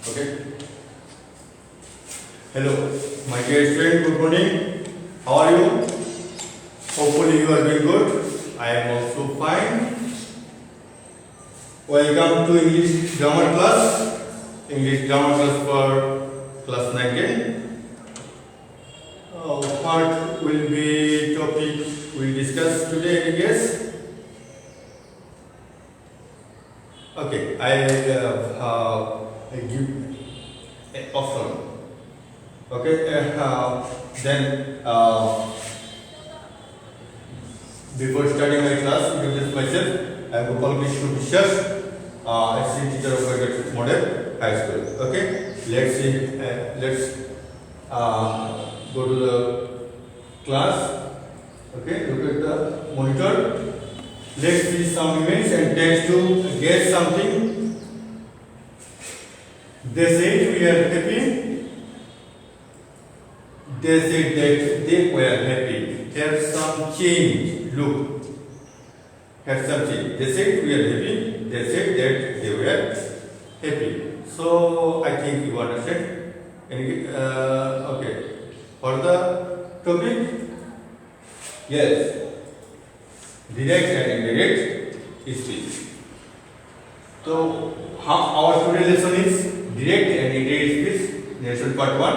Okay. Hello, my dear student. Good morning. How are you? Hopefully you are doing good. I am also fine. Welcome to English grammar class. English grammar class for class 19. What will be topic we discuss today? I guess. Okay, I give an option. Okay, then before starting my class, introduce myself. I am Gopal Krishna Vishwas, assistant teacher of Graduate Model High School. Okay, let's see. Let's go to the class. Okay, look at the monitor. Let's see some events and test to get something. They said we are happy. They said that they were happy. Have some change. Look. Have some change. They said we are happy. They said that they were happy. So I think you understand. Okay. For the topic, yes. Direct and indirect speech. So, our today's lesson is direct and indirect speech. Lesson part 1.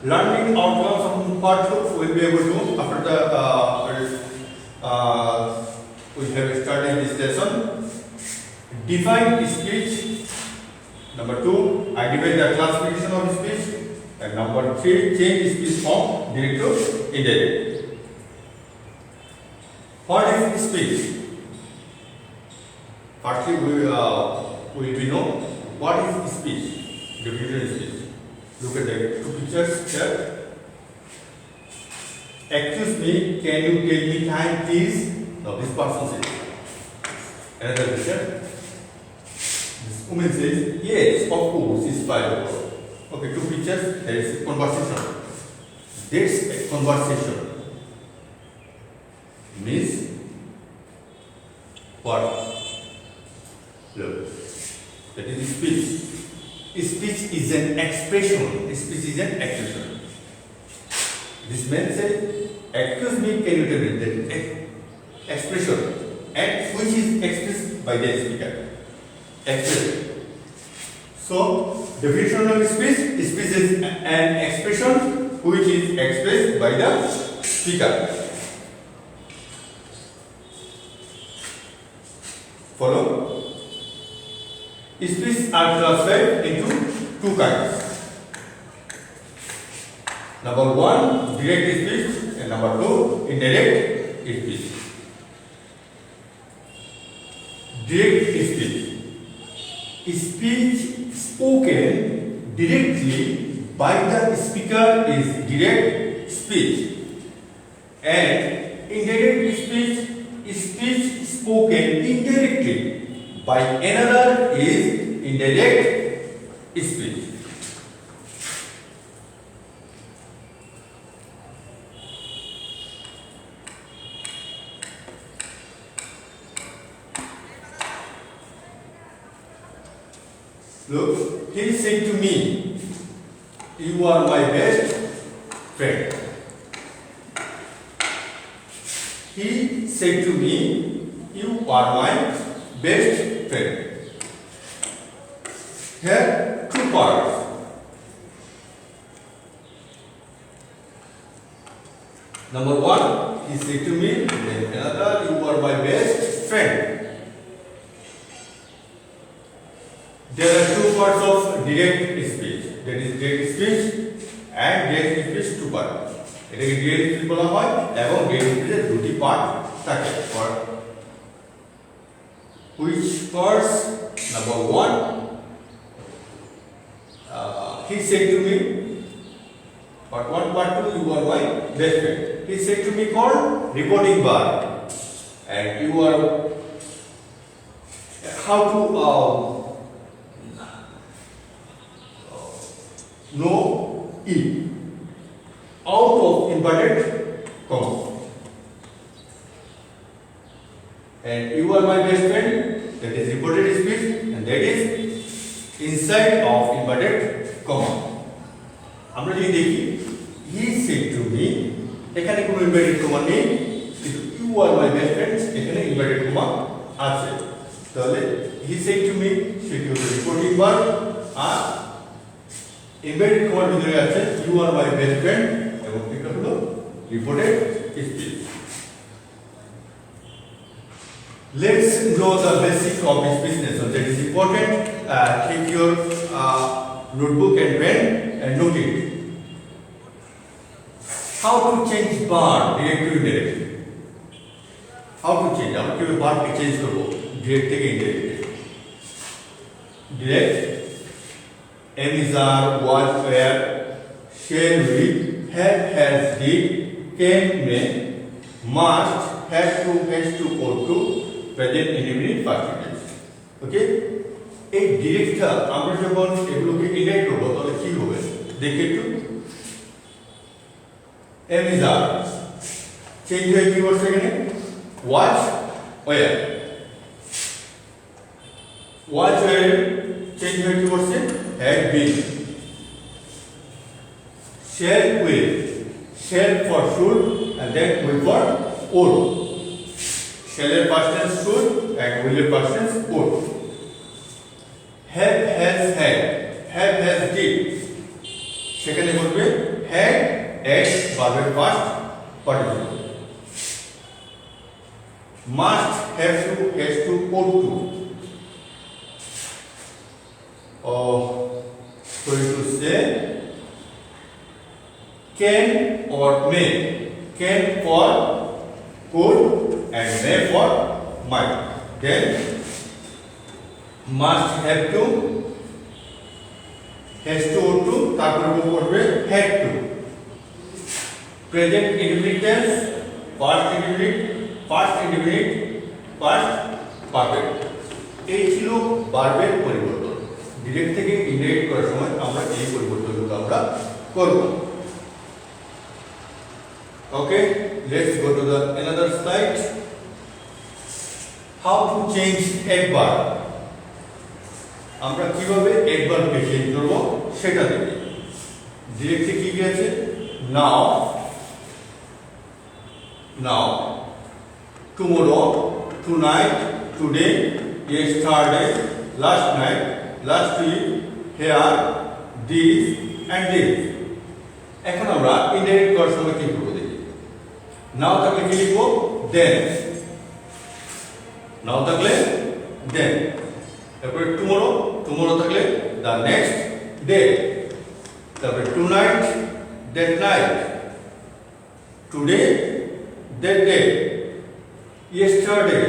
Learning outcomes from part 2 will be able to after the we have started this lesson. Define speech. Number 2. Identify the classification of speech. And number 3. Change speech from direct to indirect. What is speech? Firstly, we will know what is speech. Definition of speech. Look at the two pictures here. Excuse me, can you tell me time, please? Now this person says. Another picture. This woman says, yes, of course, it's 5 o'clock. Okay, two pictures. There is a conversation. That's a conversation. Means what? Look, that is speech. Speech is an expression. Speech is an expression. This man said, excuse me, can you tell me that expression and which is expressed by the speaker? Expression. So, definition of speech is an expression which is expressed by the speaker. Follow? Speech are classified into two kinds. Number 1, direct speech, and number 2, indirect speech. Direct speech. Speech spoken directly by the speaker is direct speech. And indirect speech, speech spoken indirectly by another is indirect speech. Look, he said to me, you are my best friend. He said to me, you are my best friend. Here, two parts. Number 1, he said to me, then another, you are my best friend. There are two parts of direct speech. That is direct speech and direct speech two parts. এটাকে direct speech বলা হয় এবং direct স্পিচের দুটি part থাকে। Which parts? Number 1, he said to me, part 1, part 2, you are my best friend. He said to me called reporting verb, and you are how to know it out of inverted commas. And you are my best friend, that is reported speech, and that is inside inside of inverted comma. আমরা যদি দেখি he said to me, এখানে কোনো inverted comma নেই, কিন্তু you are my best friend এখানে inverted comma আছে। তাহলে he said to me সেটি হলো রিপোর্টিং ভার্ব, আর ইনভার্টেড কমার ভিতরে আছে you are my best friend এবং এটা হলো reported speech. Let's know the basic of this business. So that is important. Take your notebook and pen and note it. How to change verb direct to indirect? How to change? আমরা কিভাবে verb কে change করব direct থেকে indirect? Direct, am, is, are, was, were, shall, will, have, has, did, can, may, must, has to, ought to, present, indefinite, participle. ওকে, এই ডিরেক্টটা আমরা যখন এগুলোকে indirect করব তাহলে কি হবে দেখে একটু। am, is, are চেঞ্জ হয়ে কি করছে এখানে was, were, was, were change হয়ে কি করছে had been, shall, will, shall for should and then will for ought, shall এর past tense should and will এর past tense ought, have, has, had, have, has, did সেখানে বলবে had, had ভার্বের past participle, must, have to, has to, ought to, sorry to say, can or may, can for could and may for might, then must, have to, has to, ought to, তারপরে করবে had to, present indefinite tense, past indefinite, past indefinite, past perfect। এই ছিল ভার্বের পরিবর্তন। Direct থেকে indirect করার সময় আমরা এই পরিবর্তনগুলো আমরা করব। Okay, let's go to the another slide. How to change adverb? আমরা কিভাবে অ্যাডভার্বকে চেঞ্জ করব সেটা দেখি। ডিরেক্টে কি কি আছে? Now, now, tomorrow, tonight, today, yesterday, last night, last week, here, this and this. এখন আমরা ইনডাইরেক্ট করার সময় কি করব দেখি। নাও থাকলে কি লিখব দেন, নাও থাকলে দেন, তারপরে টুমরো, টুমরো থাকলে দ্য নেক্সট ডে, তারপরে tonight that night, today that day, yesterday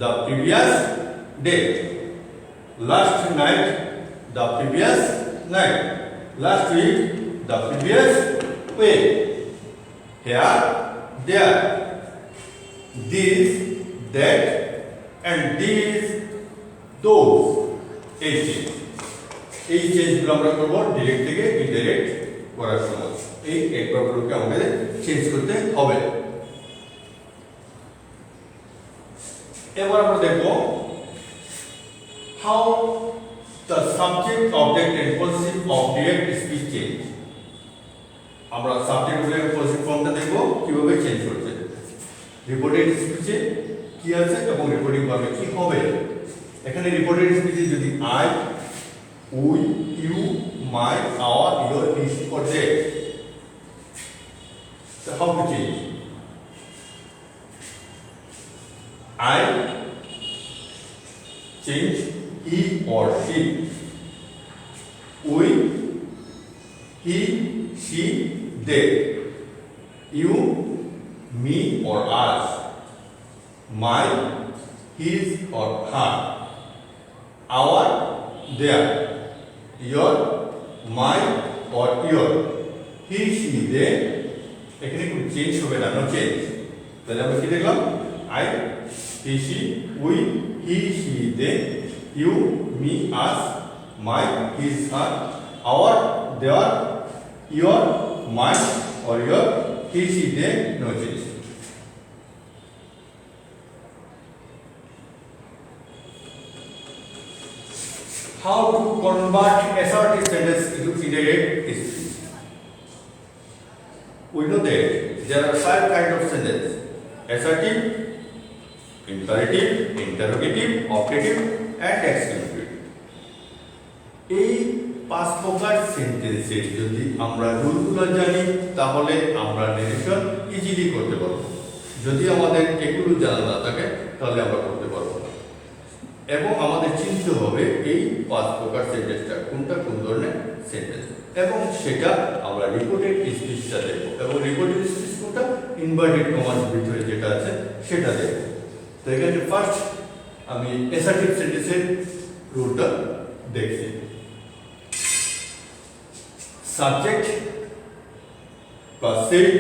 the previous day, last night the previous night, last week the previous week, here, there, this, that and these, those। এই চেঞ্জগুলো আমরা করব direct থেকে indirect করার সময়। এই অ্যাডভার্বগুলোকে আমাদের change করতে হবে। এবার আমরা দেখব how the subject, object and possessive of direct speech change। আমরা সাবজেক্ট অবজেক্ট পজিটিভ ফর্মটা দেখব কিভাবে চেঞ্জ করছে। রিপোর্টেড স্পিচে কি আছে এবং রিপোর্টিং ভার্বে কি হবে। এখানে রিপোর্টেড স্পিচে যদি I, we, you, my, our, your, his or they, so how to change? I change he or she, we, he, she, they, you, me or us, my, his or her, our, their, your, my or your, he, she, they। এখানে কোনো change হবে না, no change. তাহলে আমরা কি দেখলাম? I, he, she, we, he, she, they, you, me, us, my, his, her, our, their, your, mine or your, he, she, they, no change। how to convert assertive sentence into indirect speech. We know that there are 5 kinds of sentence: assertive, imperative, interrogative, optative, and exclamative. এই 5 প্রকার সেন্টেন্সের যদি আমরা রুলগুলো জানি তাহলে আমরা narration easily করতে পারবো। যদি আমাদের এগুলো জানা না থাকে তাহলে আমরা করতে পারবো না। এবং আমাদের চিনতে হবে এই 5 প্রকার সেন্টেন্সটা কোনটা কোন ধরনের সেন্টেন্স, এবং সেটা আমরা রিপোর্টেড স্পিচটা দেখব। এবং রিপোর্টেড স্পিচ কোনটা, ইনভার্টেড কমাস ভিতরে যেটা আছে সেটা দেখব। তো এখানে ফার্স্ট আমি অ্যাসার্টিভ সেন্টেন্সের রুলটা দেখছি। Subject plus said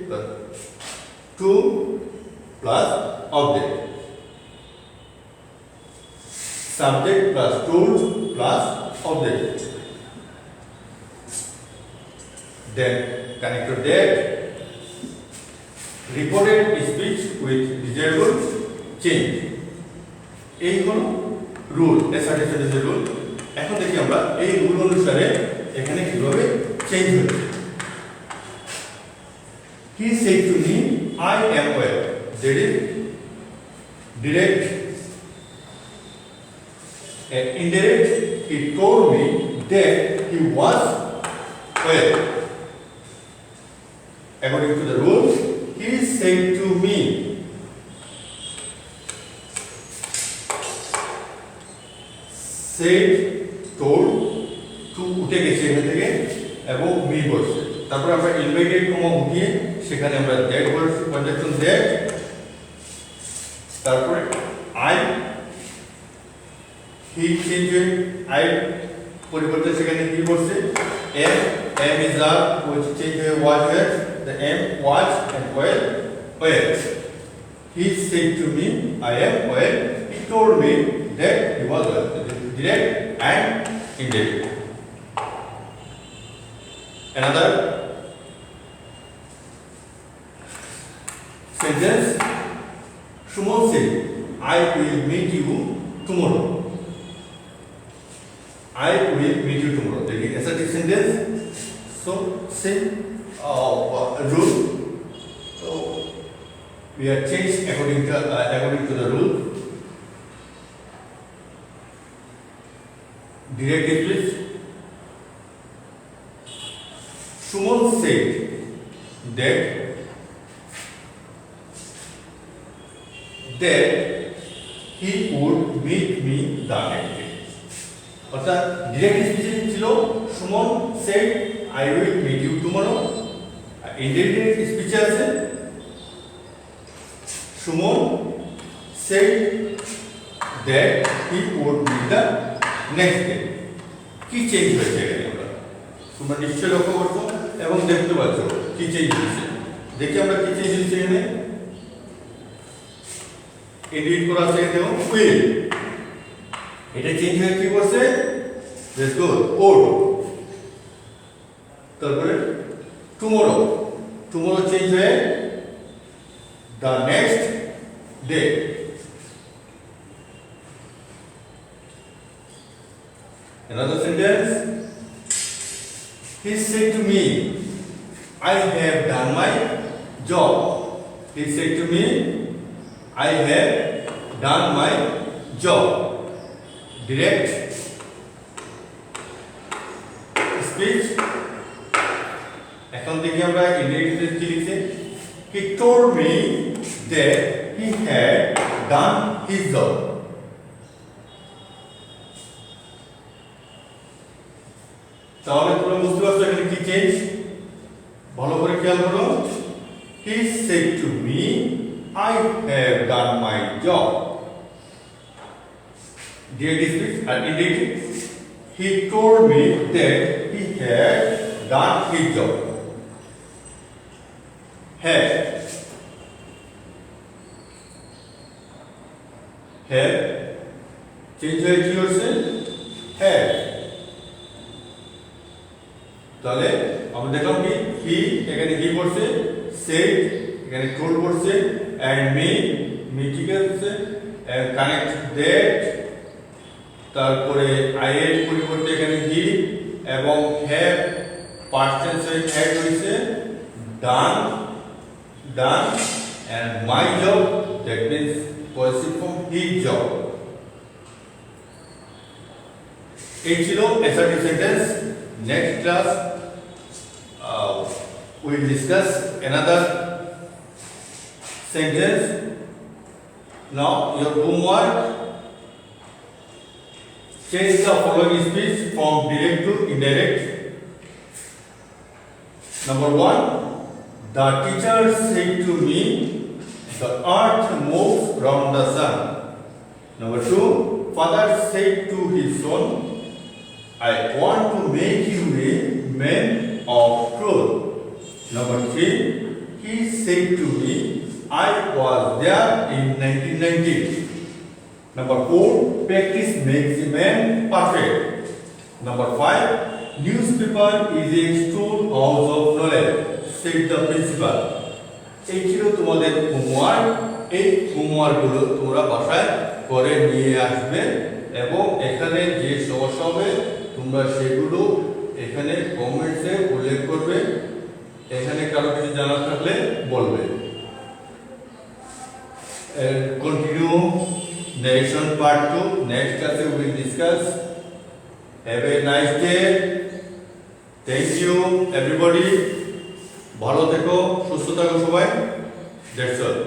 plus to plus object, subject plus tool plus object, then connect to that reported speech with desirable change. এই হলো রুল, অ্যাসার্টিভ সেন্টেন্সের রুল। এখন দেখি আমরা এই রুল অনুসারে এখানে কিভাবে চেঞ্জ হচ্ছে। He said to me, I am well. That is direct. And indirect, he told me that he was well. According to the rules, he said to me. Said, told, to উঠে গেছে এখান থেকে এবং me বসছে। তারপর আমরা inverted comma উঠিয়ে সেখানে আমরা দ্যাট বসছে, কনজাংশন দ্যাট। তারপরে আই, he changed I পরিবর্তে সেখানে কি বসছে m is up, which change was where the m was and well. He said to me, I am well. He told me that he was well. Direct and indirect. Another sentence, Shumon said, I will meet you tomorrow. I will meet you tomorrow. That is assertive sentence. So same rule. So we have changed according to the rule. Direct speech. Shumon said that he would meet me the next day. অর্থাৎ direct স্পিচে ছিল Suman said I will meet you tomorrow. Indirect স্পিচে আছে Suman said that he would meet the next day. কি change হয়েছে এখানে আমরা তোমরা নিশ্চয়ই লক্ষ্য করছো এবং দেখতে পাচ্ছ কি চেঞ্জ হয়েছে। দেখি আমরা কি চেঞ্জ হয়েছে এখানে। এডিট করা আছে দেখো উইল, এটা চেঞ্জ হয়ে কি করছে, লেটস গো ওড। তারপরে টুমরো, টুমরো চেঞ্জ হয়ে the next day. Another sentence, he said to me, I have done my job. He said to me, I have done my job. Direct speech. এখন দেখি আমরা indirect কি লিখছে। He told me that he had done his job. তাহলে তোমরা বুঝতে পারছো এখানে কি চেঞ্জ, ভালো করে খেয়াল করো। He said to me, I have done my job. Direct speech and indirect. He told me that he had done his job. Have change হয়ে কি হচ্ছে have। তাহলে আমরা দেখলাম কি he এখানে কি করছে said, এখানে told করছে and me ঠিক আছে and connect that, তারপরে আই এর পরিবর্তে এখানে হি এবং হ্যাভ past tense এ অ্যাড হইছে done and my job, that means cohesive form his job. এই ছিল assertive sentence. Next class we will discuss another sentence. Now your homework, change the following speech from direct to indirect. Number 1, the teacher said to me, the earth moves round the sun. Number 2, father said to his son, I want to make you a man of truth. Number 3, he said to me, I was there in 1990. Number 4, practice makes a man perfect. Number 5, newspaper is a storehouse of knowledge, said the principal. এই ছিল তোমাদের homework. এই হোমওয়ার্কগুলো তোমরা বাসায় করে নিয়ে আসবে এবং এখানে যে সমস্যা হবে তোমরা সেগুলো এখানে কমেন্টসে উল্লেখ করবে। এখানে কারো কিছু জানার থাকলে বলবে। Continue narration part 2. Next class we will discuss. Have a nice day. Thank you everybody. ভালো থেকো, সুস্থ থাকো সবাই। That's all.